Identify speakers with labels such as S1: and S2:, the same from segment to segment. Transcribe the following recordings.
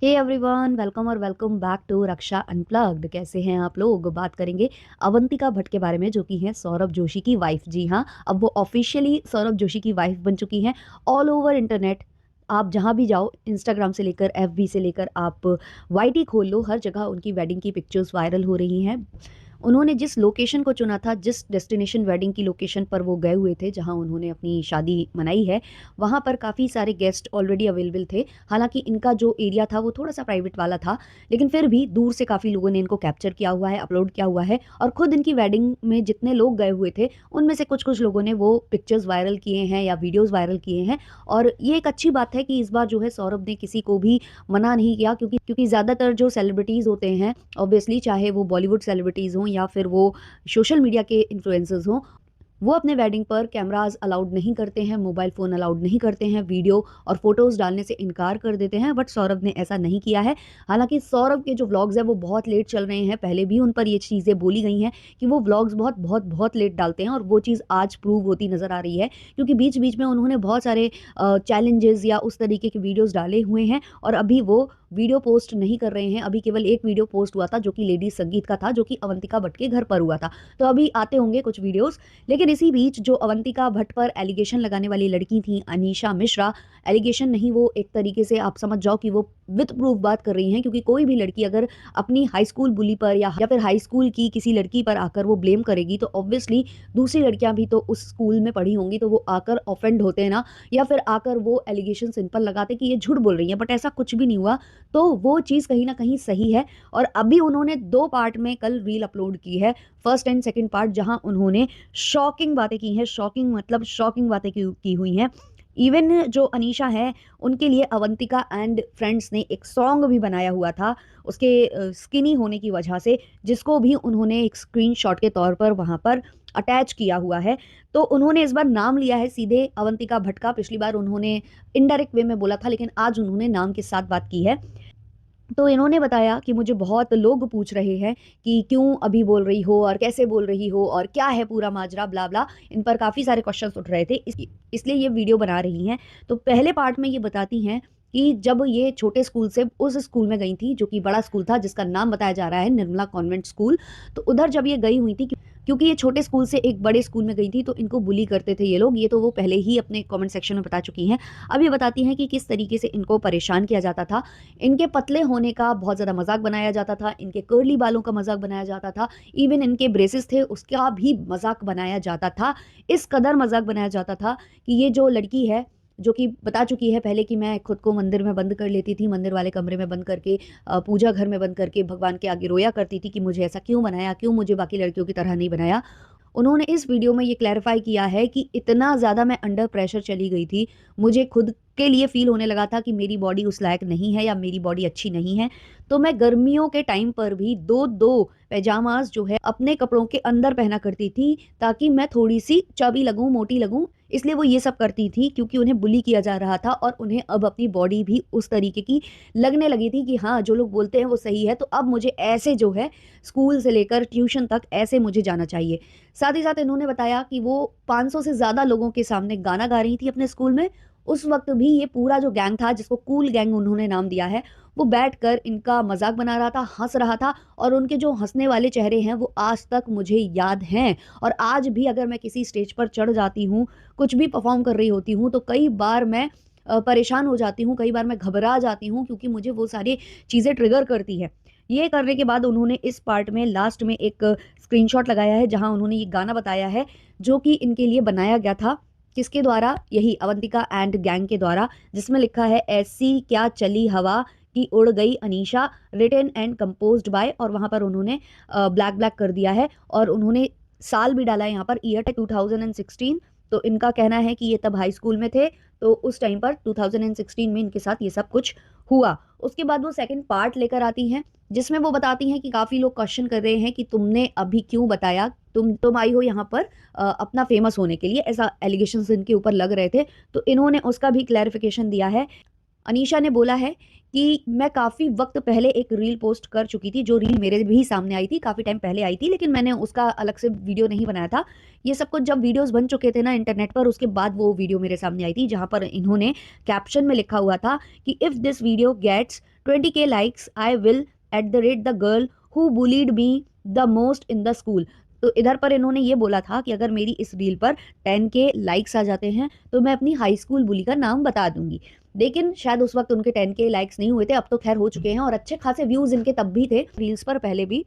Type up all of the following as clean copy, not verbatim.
S1: हे everyone, welcome और welcome back to Raksha unplugged. कैसे हैं आप लोग। बात करेंगे अवंतिका भट्ट के बारे में, जो कि हैं सौरभ जोशी की वाइफ। जी हाँ, अब वो ऑफिशियली सौरभ जोशी की वाइफ बन चुकी हैं। ऑल ओवर इंटरनेट आप जहाँ भी जाओ, इंस्टाग्राम से लेकर एफबी से लेकर आप वाईटी खोल लो, हर जगह उनकी वेडिंग की पिक्चर्स वायरल हो रही हैं। उन्होंने जिस लोकेशन को चुना था, जिस डेस्टिनेशन वेडिंग की लोकेशन पर वो गए हुए थे, जहाँ उन्होंने अपनी शादी मनाई है, वहाँ पर काफ़ी सारे गेस्ट ऑलरेडी अवेलेबल थे। हालांकि इनका जो एरिया था वो थोड़ा सा प्राइवेट वाला था, लेकिन फिर भी दूर से काफ़ी लोगों ने इनको कैप्चर किया हुआ है, अपलोड किया हुआ है। और खुद इनकी वेडिंग में जितने लोग गए हुए थे, उनमें से कुछ कुछ लोगों ने वो पिक्चर्स वायरल किए हैं या वीडियोज़ वायरल किए हैं। और ये एक अच्छी बात है कि इस बार जो है सौरभ ने किसी को भी मना नहीं किया, क्योंकि ज़्यादातर जो सेलिब्रिटीज़ होते हैं, ऑब्वियसली चाहे वो बॉलीवुड सेलिब्रिटीज़ हों या फिर वो सोशल मीडिया के इन्फ्लुएंसर्स हों, वो अपने वेडिंग पर कैमरास अलाउड नहीं करते हैं, मोबाइल फ़ोन अलाउड नहीं करते हैं, वीडियो और फोटोज़ डालने से इनकार कर देते हैं। बट सौरभ ने ऐसा नहीं किया है। हालांकि सौरभ के जो व्लॉग्स हैं वो बहुत लेट चल रहे हैं। पहले भी उन पर ये चीज़ें बोली गई हैं कि वो व्लॉग्स बहुत बहुत बहुत लेट डालते हैं, और वो चीज़ आज प्रूव होती नज़र आ रही है, क्योंकि बीच बीच में उन्होंने बहुत सारे चैलेंजेस या उस तरीके के वीडियोज़ डाले हुए हैं, और अभी वो वीडियो पोस्ट नहीं कर रहे हैं। अभी केवल एक वीडियो पोस्ट हुआ था, जो कि लेडीज संगीत का था, जो कि अवंतिका भट्ट के घर पर हुआ था। तो अभी आते होंगे कुछ वीडियोस। लेकिन इसी बीच जो अवंतिका भट्ट पर एलिगेशन लगाने वाली लड़की थी, अनीशा मिश्रा, एलिगेशन नहीं, वो एक तरीके से आप समझ जाओ कि वो विद प्रूफ बात कर रही हैं, क्योंकि कोई भी लड़की अगर अपनी हाई स्कूल बुली पर या फिर हाई स्कूल की किसी लड़की पर आकर वो ब्लेम करेगी, तो ऑब्वियसली दूसरी लड़कियां भी तो उस स्कूल में पढ़ी होंगी, तो वो आकर ऑफेंड होते हैं ना, या फिर आकर वो एलिगेशन इन पर लगाते कि ये झूठ बोल रही है। बट ऐसा कुछ भी नहीं हुआ। तो वो चीज़ कहीं ना कहीं सही है। और अभी उन्होंने 2 पार्ट में कल रील अपलोड की है, फर्स्ट एंड सेकंड पार्ट, जहां उन्होंने शॉकिंग बातें की हैं। शॉकिंग मतलब शॉकिंग बातें की हुई हैं। इवन जो अनीशा है, उनके लिए अवंतिका एंड फ्रेंड्स ने एक सॉन्ग भी बनाया हुआ था, उसके स्किनी होने की वजह से, जिसको भी उन्होंने एक स्क्रीनशॉट के तौर पर वहां पर अटैच किया हुआ है। तो उन्होंने इस बार नाम लिया है सीधे अवंतिका भट्ट का। पिछली बार उन्होंने इनडायरेक्ट वे में बोला था, लेकिन आज उन्होंने नाम के साथ बात की है। तो इन्होंने बताया कि मुझे बहुत लोग पूछ रहे हैं कि क्यों अभी बोल रही हो और कैसे बोल रही हो और क्या है पूरा माजरा, ब्ला ब्ला। इन पर काफ़ी सारे क्वेश्चंस उठ रहे थे, इसलिए ये वीडियो बना रही हैं। तो पहले पार्ट में ये बताती हैं कि जब ये छोटे स्कूल से उस स्कूल में गई थी, जो कि बड़ा स्कूल था, जिसका नाम बताया जा रहा है निर्मला कॉन्वेंट स्कूल। तो उधर जब ये गई हुई थी, क्योंकि ये छोटे स्कूल से एक बड़े स्कूल में गई थी, तो इनको बुली करते थे ये लोग। ये तो वो पहले ही अपने कमेंट सेक्शन में बता चुकी हैं। अब ये बताती हैं कि किस तरीके से इनको परेशान किया जाता था। इनके पतले होने का बहुत ज़्यादा मजाक बनाया जाता था, इनके कर्ली बालों का मजाक बनाया जाता था, इवन इनके ब्रेसेस थे उसका भी मजाक बनाया जाता था। इस कदर मजाक बनाया जाता था कि ये जो लड़की है, जो कि बता चुकी है पहले कि मैं खुद को मंदिर में बंद कर लेती थी, मंदिर वाले कमरे में बंद करके, पूजा घर में बंद करके भगवान के आगे रोया करती थी कि मुझे ऐसा क्यों बनाया, क्यों मुझे बाकी लड़कियों की तरह नहीं बनाया। उन्होंने इस वीडियो में ये क्लैरिफाई किया है कि इतना ज़्यादा मैं अंडर प्रेशर चली गई थी, मुझे खुद के लिए फील होने लगा था कि मेरी बॉडी उस लायक नहीं है या मेरी बॉडी अच्छी नहीं है। तो मैं गर्मियों के टाइम पर भी 2-2 पैजामास जो है अपने कपड़ों के अंदर पहना करती थी, ताकि मैं थोड़ी सी चबी लगूं, मोटी लगूं। इसलिए वो ये सब करती थी, क्योंकि उन्हें बुली किया जा रहा था और उन्हें अब अपनी बॉडी भी उस तरीके की लगने लगी थी कि हाँ, जो लोग बोलते हैं वो सही है, तो अब मुझे ऐसे जो है स्कूल से लेकर ट्यूशन तक ऐसे मुझे जाना चाहिए। साथ ही साथ इन्होंने बताया कि वो 500 से ज़्यादा लोगों के सामने गाना गा रही थी अपने स्कूल में। उस वक्त भी ये पूरा जो गैंग था, जिसको कूल गैंग उन्होंने नाम दिया है, वो बैठकर इनका मजाक बना रहा था, हंस रहा था। और उनके जो हंसने वाले चेहरे हैं वो आज तक मुझे याद हैं। और आज भी अगर मैं किसी स्टेज पर चढ़ जाती हूँ, कुछ भी परफॉर्म कर रही होती हूँ, तो कई बार मैं परेशान हो जाती हूँ, कई बार मैं घबरा जाती हूँ, क्योंकि मुझे वो सारी चीज़ें ट्रिगर करती है। ये करने के बाद उन्होंने इस पार्ट में लास्ट में एक स्क्रीनशॉट लगाया है, जहां उन्होंने ये गाना बताया है, जो कि इनके लिए बनाया गया था। किसके द्वारा? यही अवंतिका एंड गैंग के द्वारा, जिसमें लिखा है ऐसी क्या चली हवा कि उड़ गई Anisha, written and composed by. और वहां पर उन्होंने ब्लैक ब्लैक कर दिया है, और उन्होंने साल भी डाला है यहाँ पर, ईयर 2016। तो इनका कहना है कि ये तब हाई स्कूल में थे, तो उस टाइम पर 2016 में इनके साथ ये सब कुछ हुआ। उसके बाद वो सेकंड पार्ट लेकर आती हैं, जिसमें वो बताती हैं कि काफ़ी लोग क्वेश्चन कर रहे हैं कि तुमने अभी क्यों बताया, तुम आई हो यहाँ पर अपना फेमस होने के लिए, ऐसा एलिगेशंस इनके ऊपर लग रहे थे। तो इन्होंने उसका भी क्लैरिफिकेशन दिया है। अनीशा ने बोला है कि मैं काफ़ी वक्त पहले एक रील पोस्ट कर चुकी थी, जो रील मेरे भी सामने आई थी, काफ़ी टाइम पहले आई थी, लेकिन मैंने उसका अलग से वीडियो नहीं बनाया था। ये सब कुछ जब वीडियोस बन चुके थे ना इंटरनेट पर, उसके बाद वो वीडियो मेरे सामने आई थी, जहाँ पर इन्होंने कैप्शन में लिखा हुआ था कि if this video gets 20K likes, I will at the rate the girl who bullied me the most in the school. तो इधर पर इन्होंने ये बोला था कि अगर मेरी इस रील पर 10K लाइक्स आ जाते हैं तो मैं अपनी हाई स्कूल बुली का नाम बता दूंगी। लेकिन शायद उस वक्त उनके 10K लाइक्स नहीं हुए थे, अब तो खैर हो चुके हैं और अच्छे खासे व्यूज इनके तब भी थे रील्स पर पहले भी।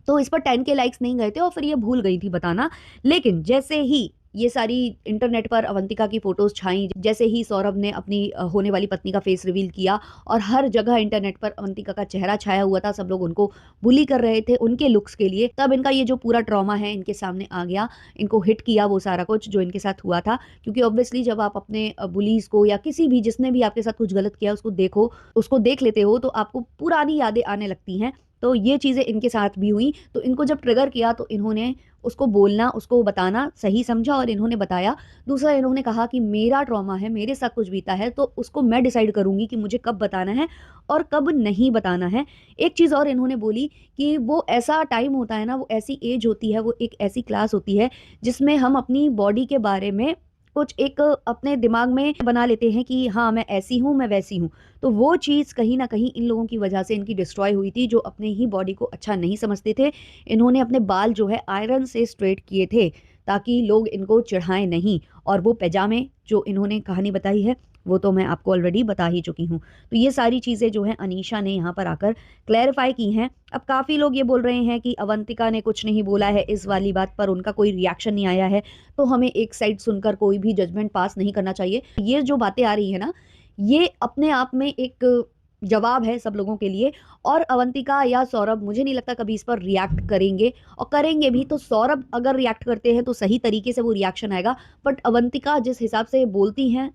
S1: तो इस पर 10K लाइक्स नहीं गए थे और फिर ये भूल गई थी बताना। लेकिन जैसे ही ये सारी इंटरनेट पर अवंतिका की फोटोज छाई, जैसे ही सौरभ ने अपनी होने वाली पत्नी का फेस रिवील किया और हर जगह इंटरनेट पर अवंतिका का चेहरा छाया हुआ था, सब लोग उनको बुली कर रहे थे उनके लुक्स के लिए, तब इनका ये जो पूरा ट्रॉमा है इनके सामने आ गया। इनको हिट किया वो सारा कुछ जो इनके साथ हुआ था, क्योंकि ऑब्वियसली जब आप अपने बुलीज को या किसी भी जिसने भी आपके साथ कुछ गलत किया उसको देख लेते हो तो आपको पुरानी यादें आने लगती हैं। तो ये चीज़ें इनके साथ भी हुई, तो इनको जब ट्रिगर किया तो इन्होंने उसको बोलना, उसको बताना सही समझा और इन्होंने बताया। दूसरा इन्होंने कहा कि मेरा ट्रॉमा है, मेरे साथ कुछ बीता है, तो उसको मैं डिसाइड करूंगी कि मुझे कब बताना है और कब नहीं बताना है। एक चीज़ और इन्होंने बोली कि वो ऐसा टाइम होता है ना, वो ऐसी एज होती है, वो एक ऐसी क्लास होती है जिसमें हम अपनी बॉडी के बारे में कुछ एक अपने दिमाग में बना लेते हैं कि हाँ मैं ऐसी हूँ, मैं वैसी हूँ। तो वो चीज़ कहीं ना कहीं इन लोगों की वजह से इनकी डिस्ट्रॉय हुई थी, जो अपने ही बॉडी को अच्छा नहीं समझते थे। इन्होंने अपने बाल जो है आयरन से स्ट्रेट किए थे ताकि लोग इनको चिढ़ाएं नहीं। और वो पैजामे जो इन्होंने कहानी बताई है वो तो मैं आपको ऑलरेडी बता ही चुकी हूँ। तो ये सारी चीज़ें जो है अनीशा ने यहाँ पर आकर क्लैरिफाई की हैं। अब काफ़ी लोग ये बोल रहे हैं कि अवंतिका ने कुछ नहीं बोला है इस वाली बात पर, उनका कोई रिएक्शन नहीं आया है, तो हमें एक साइड सुनकर कोई भी जजमेंट पास नहीं करना चाहिए। ये जो बातें आ रही है ना, ये अपने आप में एक जवाब है सब लोगों के लिए। और अवंतिका या सौरभ मुझे नहीं लगता कभी इस पर रिएक्ट करेंगे, और करेंगे भी तो सौरभ अगर रिएक्ट करते हैं तो सही तरीके से वो रिएक्शन आएगा। बट अवंतिका जिस हिसाब से बोलती हैं,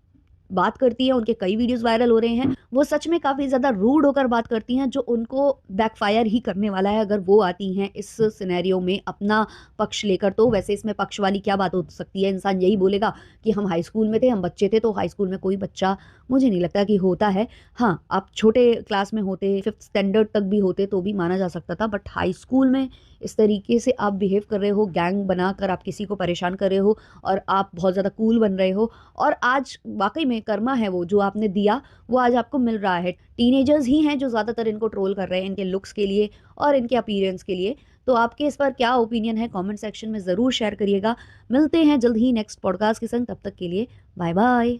S1: बात करती है, उनके कई वीडियोस वायरल हो रहे हैं, वो सच में काफ़ी ज़्यादा रूड होकर बात करती हैं, जो उनको बैकफायर ही करने वाला है अगर वो आती हैं इस सिनेरियो में अपना पक्ष लेकर। तो वैसे इसमें पक्ष वाली क्या बात हो सकती है, इंसान यही बोलेगा कि हम हाई स्कूल में थे, हम बच्चे थे। तो हाई स्कूल में कोई बच्चा मुझे नहीं लगता कि होता है। हाँ, आप छोटे क्लास में होते, 5th स्टैंडर्ड तक भी होते तो भी माना जा सकता था, बट हाई स्कूल में इस तरीके से आप बिहेव कर रहे हो, गैंग बनाकर आप किसी को परेशान कर रहे हो और आप बहुत ज़्यादा कूल बन रहे हो, और आज वाकई में कर्मा है वो जो आपने दिया वो आज आपको मिल रहा है। टीनेजर्स ही हैं जो ज़्यादातर इनको ट्रोल कर रहे हैं इनके लुक्स के लिए और इनके अपीयरेंस के लिए। तो आपके इस पर क्या ओपिनियन है कमेंट सेक्शन में ज़रूर शेयर करिएगा। मिलते हैं जल्द ही नेक्स्ट पॉडकास्ट के संग, तब तक के लिए बाय बाय।